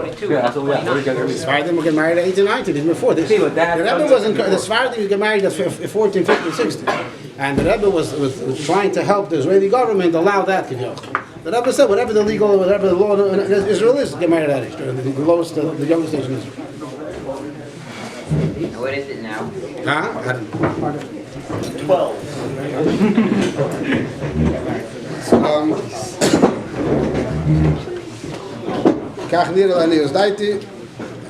22. Yeah, so yeah. The Sephardim would get married at 18, 19, even before this. The Rebbe wasn't. The Sephardim would get married at 14, 15, 16, and the Rebbe was trying to help the Israeli government allow that. The Rebbe said whatever the law in Israel is, get married at age, the lowest, the youngest age in Israel. What is it now? Huh? I don't know. 12.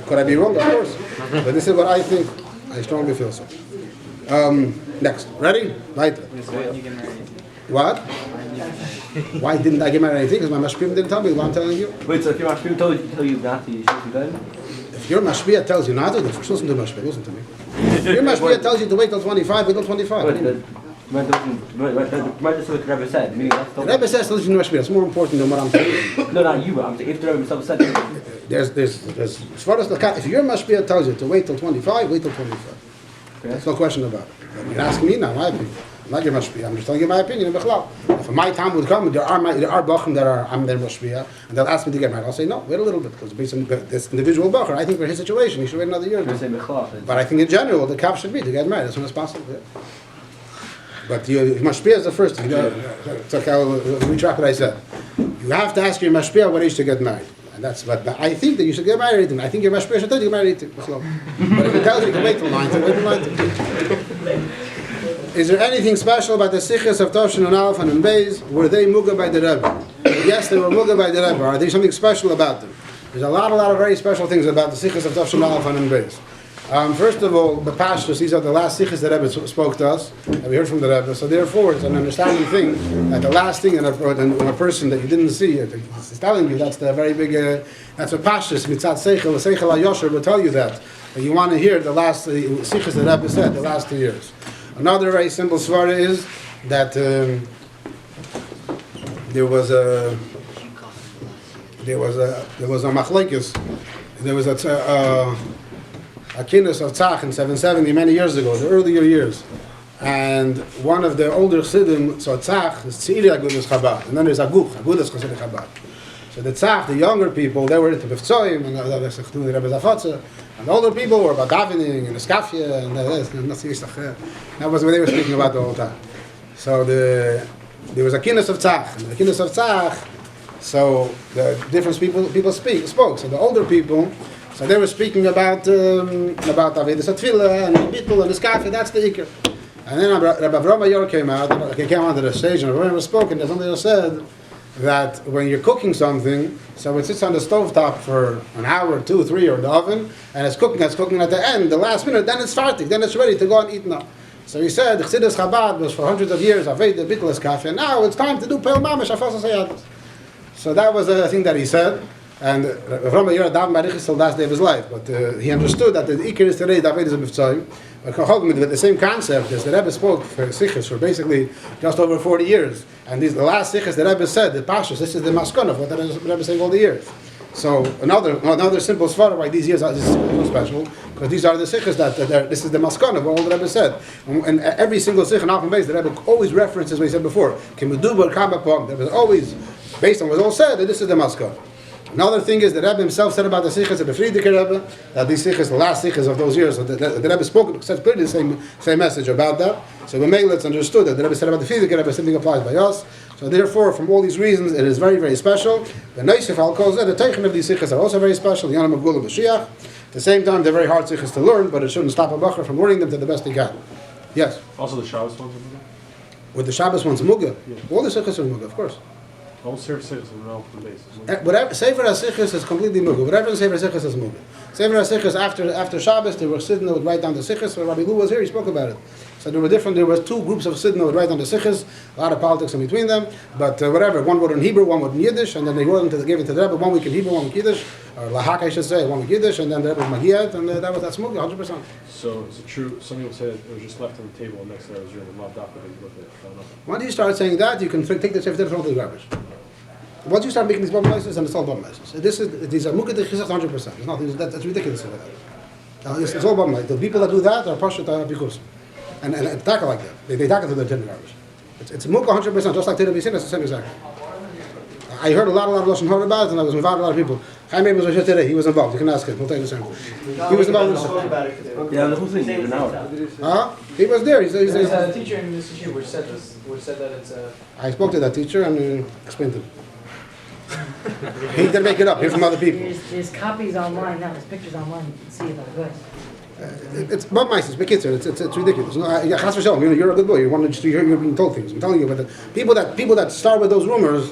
Could I be wrong? Of course. But this is what I think. I strongly feel so. Next. Ready? Weiter. What? Why didn't I get married at 18? Because my mashpim didn't tell me what I'm telling you. Wait, so if your mashpim told you not to, you should be done? If your mashpia tells you not to, then first listen to mashpia. Listen to me. If your mashpia tells you to wait till 25, wait till 25. What the Rebbe said. Meaning that's The Rebbe says to listen to mashpia. It's more important than what I'm telling you. No, not you, but I'm saying if the Rebbe himself said it. There's as far as the if your mashpia tells you to wait till 25, wait till 25. Okay. There's no question about it. But you're asking me now, my opinion. Not your mashpia. I'm just telling you my opinion. If my time would come, there are bachim that are I'm their mashpia, and they'll ask me to get married. I'll say no, wait a little bit, because based on this individual bacher, I think for his situation, he should wait another year. But I think in general, the cap should be to get married as soon as possible. Yeah. But mashpia is the first thing. It's like I'll retract what I said. You have to ask your mashpia what age to get married. And that's but I think that you should get married. And I think your mashpia should tell you to get married. But if it tells you to wait till 19, wait till 19. Is there anything special about the sikhs of Toshin and Alf and Beis? Were they muga by the Rebbe? Yes, they were muga by the Rebbe. Are there something special about them? There's a lot of very special things about the sikhs of Toshin and Alf and Beis. First of all, the pashtus, these are the last sikhs that Rebbe spoke to us, and we heard from the Rebbe. So therefore, it's an understanding thing that the last thing in a person that you didn't see, it's telling you that's the very big, that's a pashtus, mitzat seichel ha-yosher will tell you that. And you want to hear the last sikhs that Rebbe said, the last 2 years. Another very simple svara is that there was a machlekes, there was a kinus of tzach in 770 many years ago, the earlier years, and one of the older chassidim, so tzach is tziri agudas Chabad, and then there's agudas chassidim Chabad. So the tzach, the younger people, they were into biftzoyim and the Rebbe Zafotze. And the older people were about davening and the skafia and that was what they were speaking about the whole time. So there was a kinus of tzach, and the kinus of tzach, so the different people spoke. So the older people, so they were speaking about Avedis Atfila and the Bittul and the skafia. That's the ikar. And then Rabbi Avraham Yor came onto the stage, and Rabbi spoke, and somebody said that when you're cooking something, so it sits on the stovetop for an hour, 2, 3, or in the oven, and it's cooking at the end, the last minute, then it's fartig, then it's ready to go and eat now. So he said, the Chassidus Chabad was for hundreds of years, Aved, Bitlis, Kafe, and now it's time to do Pel Mamish, Afas Sayadas. So that was the thing that he said, and Avram Yor davened by Riches till the last day of his life, but he understood that the Iker is today, David is a Mitzvah. With the same concept as the Rebbe spoke for Sikhs for basically just over 40 years. And these the last Sikhs the Rebbe said, the Pashas, this is the Maskon of what the Rebbe is saying all the years. So another simple svara why these years are so special, because these are the Sikhs that this is the Maskon of what all the Rebbe said. And every single Sikh in Alpha Base, the Rebbe always references what he said before. There was always, based on what was all said, that this is the Maskon. Another thing is the Rebbe himself said about the Sikhs of the Friedricher Rebbe, that these Sikhs, the last Sikhs of those years, so the Rebbe spoke, said clearly the same message about that. So when Meilitz understood that the Rebbe said about the Friedricher Rebbe, something applies by us. So therefore, from all these reasons, it is very, very special. The Neisif Al-Kozeh, the Teichen of these Sikhs are also very special. The Yanam of Gula Mashiach. At the same time, they're very hard Sikhs to learn, but it shouldn't stop a Bacher from learning them to the best he can. Yes? Also the Shabbos ones are Muga? With the Shabbos ones, Muga. Yeah. All the Sikhs are Muga, of course. All Sefer Sikhs are on the basis. Whatever Sefer HaSikhs is completely Muga. Whatever Sefer HaSikhs is Muga. Sefer HaSikhs after Shabbos, they were sitting, they would write down the Sikhs. So Rabbi Lu was here, he spoke about it. So there was 2 groups of Sidna who would write down the Sikhs, a lot of politics in between them, but whatever, one wrote in Hebrew, one wrote in Yiddish, and then they wrote them gave it to the Rebbe, 1 week in Hebrew, 1 week Yiddish, or Lahak I should say, 1 week Yiddish, and then the Rebbe was Magiyat, and that's Muga, 100%. So is it true, some people say it was just left on the table next to the Rav Dafka that you looked at? Once you start saying that, you can take the Sefer and throw it in the garbage. Once you start making these bomb licenses, and it's all bomb licenses. These are Muga Dechisach 100%. It's not, that's ridiculous. It's all bomb licenses. The people that do that are Pashat Bikus. And tackle like that. They tackle to the 10 garbage. It's Muka 100%, just like Teda Bisin, that's the same exactly. I heard a lot of Lashon Hara about it, and I was invited a lot of people. Jaime was here today. He was involved. You can ask him. We'll take the same. He was involved in the Yeah, the whole thing, an hour. Huh? He was there. There's a teacher in this issue which said that it's a... I spoke to that teacher and explained to him. He didn't make it up. Here's from other people. There's copies online now. There's pictures online. You can see it on the good. It's Bob Mises, it's ridiculous. Chas v'shalom, you're a good boy. You're being told things. I'm telling you, but the people that start with those rumors,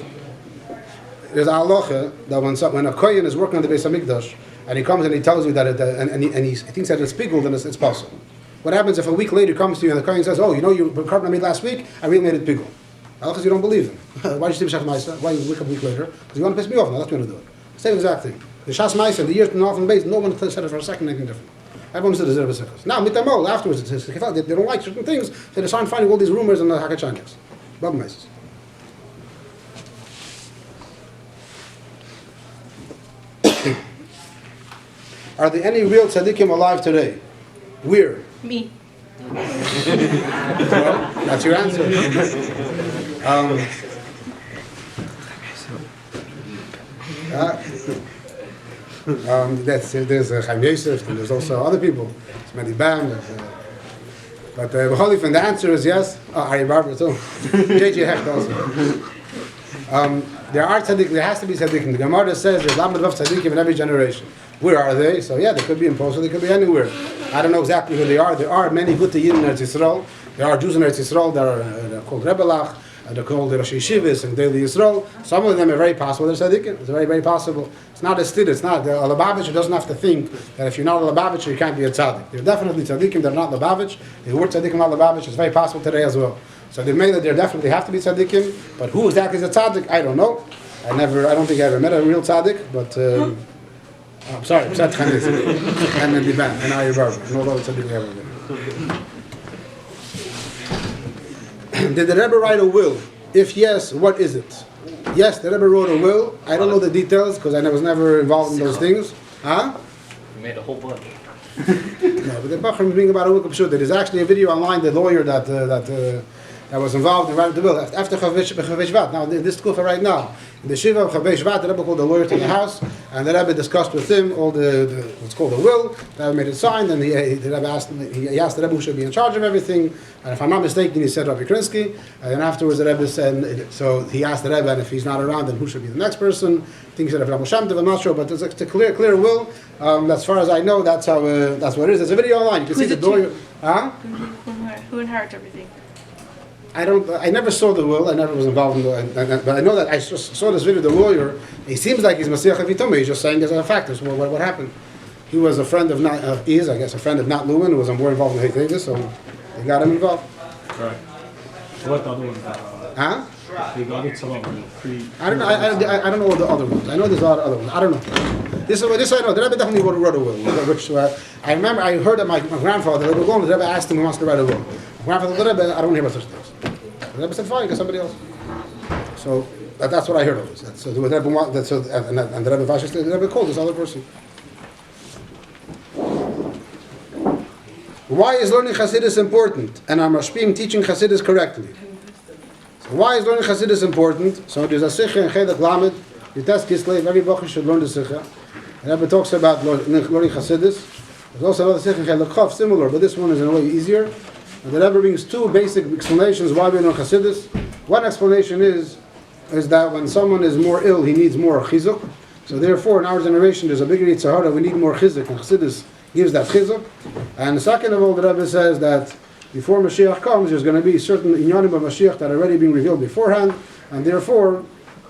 there's a halacha that when a kohen is working on the Beis Hamikdash and he comes and he tells you that he thinks that it's pigul, then it's possible. What happens if a week later he comes to you and the kohen says, "Oh, you carved I made last week. I really made it pigul." Because you don't believe him. Why did you say Shas Ma'isa? Why you wake up a week later? Because you want to piss me off. Now that's going to do it. Same exact thing. The Shas Ma'isa, the years been off and base, no one said it for a second anything different. Everyone said the Zerba. Now, mitamol, afterwards, they don't like certain things, so they start finding all these rumors and the Hakachaniks. Bob Mises. Are there any real tzaddikim alive today? Where? Me. Well, that's your answer. There's Chaim Yosef, and there's also other people. It's Medi Bam. But the answer is yes. Ari Barber too. J.J. Hecht also. There are tzaddikim, there has to be tzaddikim. The Gemara says there's Lamed Vav tzaddikim in every generation. Where are they? So yeah, they could be in Poland, they could be anywhere. I don't know exactly who they are. There are many good Yidden in Eretz Yisrael. There are Jews in Eretz Yisrael that are called Rebelach, they're called the Rosh Yeshivas and Daily Yisrael. Some of them are very possible. They're tzaddikim. It's very, very possible. It's not a stid. It's not. A Lubavitcher doesn't have to think that if you're not a Lubavitcher, you can't be a tzaddik. They're definitely tzaddikim. They're not Lubavitch. The word tzaddikim, not Lubavitch, is very possible today as well. So they may that there definitely have to be tzaddikim. But who exactly is a tzaddik? I don't know. I don't think I ever met a real tzaddik. But I'm sorry, Pshat Chanis and then the band and Ari Barber. No other tzaddik ever met. Did the Rebbe write a will? If yes, what is it? Yes, the Rebbe wrote a will. I don't know the details because I was never involved in those things. Huh? You made a whole bunch. No, but the Bachram being about a will. There's actually a video online. The lawyer that was involved in writing the will after shevat. Now this kufa right now. In the shiva of shevat, the Rebbe called the lawyer to the house, and the Rebbe discussed with him all the what's called the will. The Rebbe made it signed, and the Rebbe asked the Rebbe who should be in charge of everything. And if I'm not mistaken, he said Rabbi Krinsky. And then afterwards, the Rebbe said, so he asked the Rebbe, and if he's not around, then who should be the next person? I think he said Rabbi Shem Tov, I'm not sure, but it's a clear will. As far as I know, that's what it is. There's a video online. You can see the lawyer. Huh? Who inherits everything? I never saw the will. I never was involved in but I know that I saw this video. The lawyer, he seems like he's Masiach Avitomei. He's just saying as a fact. So what happened? He was a friend of Nat Lewin, who was more involved in Davis, so they got him involved. Right. What the other one? Huh? They got it some of them. I don't know. I don't know what the other ones. I know there's a lot of other ones. I don't know. This I know. The Rebbe definitely wrote a will. Which I remember. I heard that my grandfather, the Rebbe asked him who wants to write a will. My grandfather, the Rebbe, I don't hear about such things. The Rebbe said, "Fine, get somebody else." So that's what I heard of this. So the Rebbe and the Rebbe Vash, the Rebbe called this other person. Why is learning Chassidus important? And our Mashpim teaching Chassidus correctly. So why is learning Chassidus important? So there's a Sikha in Chedek Lamed. You test Kislev, every Bocher should learn the Sikha. The Rebbe talks about learning Chassidus. There's also another Sikha in Chedek Chav, similar, but this one is in a way easier. And the Rebbe brings two basic explanations why we learn Chassidus. One explanation is that when someone is more ill, he needs more chizuk. So therefore, in our generation, there's a bigger Yitzhahara, we need more chizuk, and Chassidus gives that chizuk. And the second of all, the Rebbe says that before Mashiach comes, there's going to be certain inyanim of Mashiach that are already being revealed beforehand, and therefore,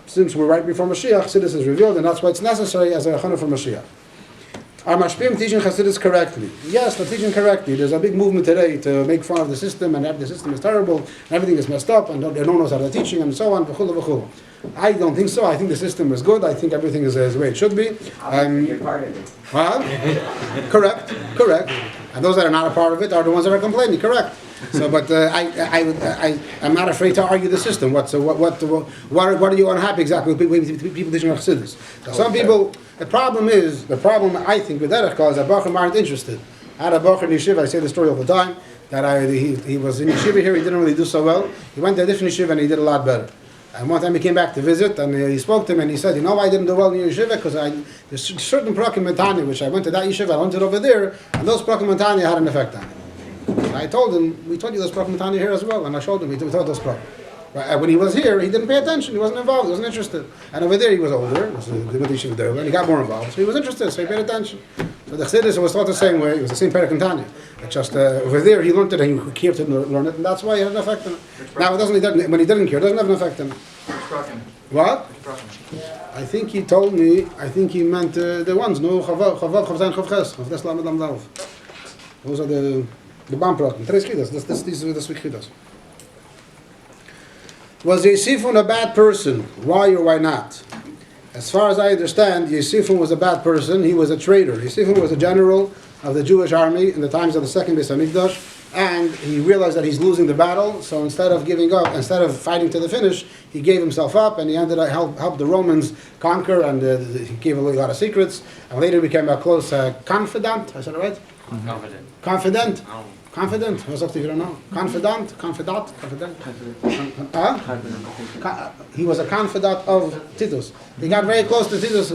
since we're right before Mashiach, Chassidus is revealed, and that's why it's necessary as a chana for Mashiach. Are Mashpim teaching Chassidus correctly? Yes, they're teaching correctly. There's a big movement today to make fun of the system, and the system is terrible, and everything is messed up, and they don't know how they're teaching, and so on. I don't think so. I think the system is good. I think everything is the way it should be. You're part of it. Well, correct. And those that are not a part of it are the ones that are complaining. Correct. So, but I'm not afraid to argue the system. What are you unhappy exactly with people teaching Chassidus? So some people. The problem I think with Derech Kol is that Bachrim aren't interested. I had a Bachar in Yeshiva. I say the story all the time. That he was in Yeshiva here. He didn't really do so well. He went to a different Yeshiva and he did a lot better. And one time he came back to visit, and he spoke to him, and he said, you know why I didn't do well in your yeshiva? Because there's certain prakim in Tanya, which I went to that yeshiva, I went to over there, and those prakim in Tanya had an effect on me. And I told him, we taught you those prakim in Tanya here as well, and I showed him, we taught those prakim. Right? When he was here, he didn't pay attention, he wasn't involved, he wasn't interested. And over there he was older, it was with the yeshiva there, and he got more involved, so he was interested, so he paid attention. So the Chassidus was taught the same way, it was the same parak in Tanya. It's just over there he learned it and he cared to learn it, and that's why it had an effect on him. Now, when he didn't care, it doesn't have an effect on him. What? I think he told me, I think he meant the ones, no, Chavav, Chavzayin, Chavches, Chavdes Lamed Lam Lav. Those are the Bam Prakim. Tres Chidas, these are the Sweet Chidas. Was Yesifun a bad person? Why or why not? As far as I understand, Yesifun was a bad person, he was a traitor. Yesifun was a general of the Jewish army in the times of the second Beis HaMikdash, and he realized that he's losing the battle, so instead of giving up, instead of fighting to the finish, he gave himself up, and he ended up helped the Romans conquer, and he gave a lot of secrets, and later became a close confidant. I said it right? Confident. What's up to you? Don't know. Confidant. He was a confidant of Titus. He got very close to Titus,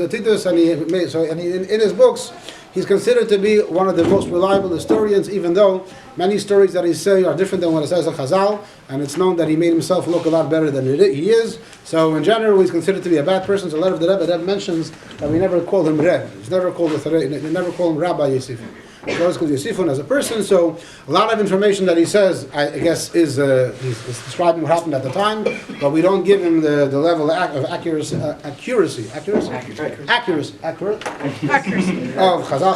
and in his books, he's considered to be one of the most reliable historians, even though many stories that he says are different than what it says in Chazal, and it's known that he made himself look a lot better than he is. So in general, he's considered to be a bad person. So a lot of the Rebbe mentions that we never call him Reb. He's never called we never call him Rabbi Yosifon. He always called Yosifon as a person. So a lot of information that he says, I guess, is he's describing what happened at the time, but we don't give him the level of accuracy of Chazal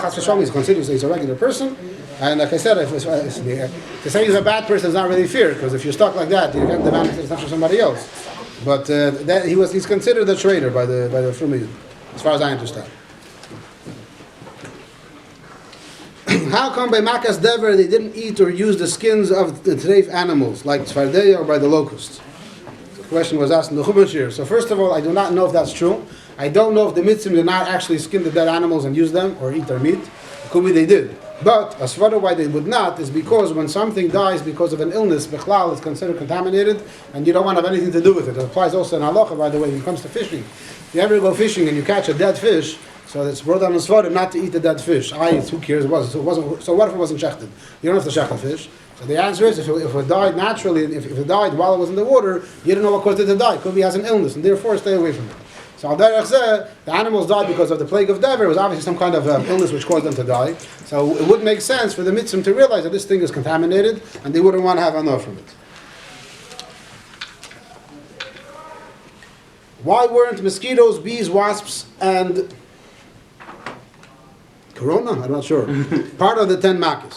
Chas v'Shalom. He's considered he's a regular person. And like I said, to say he's a bad person is not really fair, because if you're stuck like that, you get the advantage it's not for somebody else. But he's considered a traitor by the Frumiyin, as far as I understand. How come by Makas Dever they didn't eat or use the skins of the treif animals, like Tzfardeya or by the locusts? The question was asked in the Chumash here. So first of all, I do not know if that's true. I don't know if the mitzvah did not actually skin the dead animals and use them, or eat their meat. It could be they did. But as far as why they would not is because when something dies because of an illness, Bechlal is considered contaminated, and you don't want to have anything to do with it. It applies also in halacha, by the way, when it comes to fishing. If you ever go fishing and you catch a dead fish, so it's brought down in Svarim not to eat the dead fish. Who cares? So what if it wasn't shechted? You don't have to shecht the fish. So the answer is, if it died naturally, if it died while it was in the water, you don't know what caused it to die. It could be has an illness, and therefore stay away from it. So al derech zeh, the animals died because of the plague of Dever. It was obviously some kind of illness which caused them to die. So it would make sense for the mitzvah to realize that this thing is contaminated, and they wouldn't want to have enough from it. Why weren't mosquitoes, bees, wasps, and Corona? I'm not sure. Part of the 10 makkos.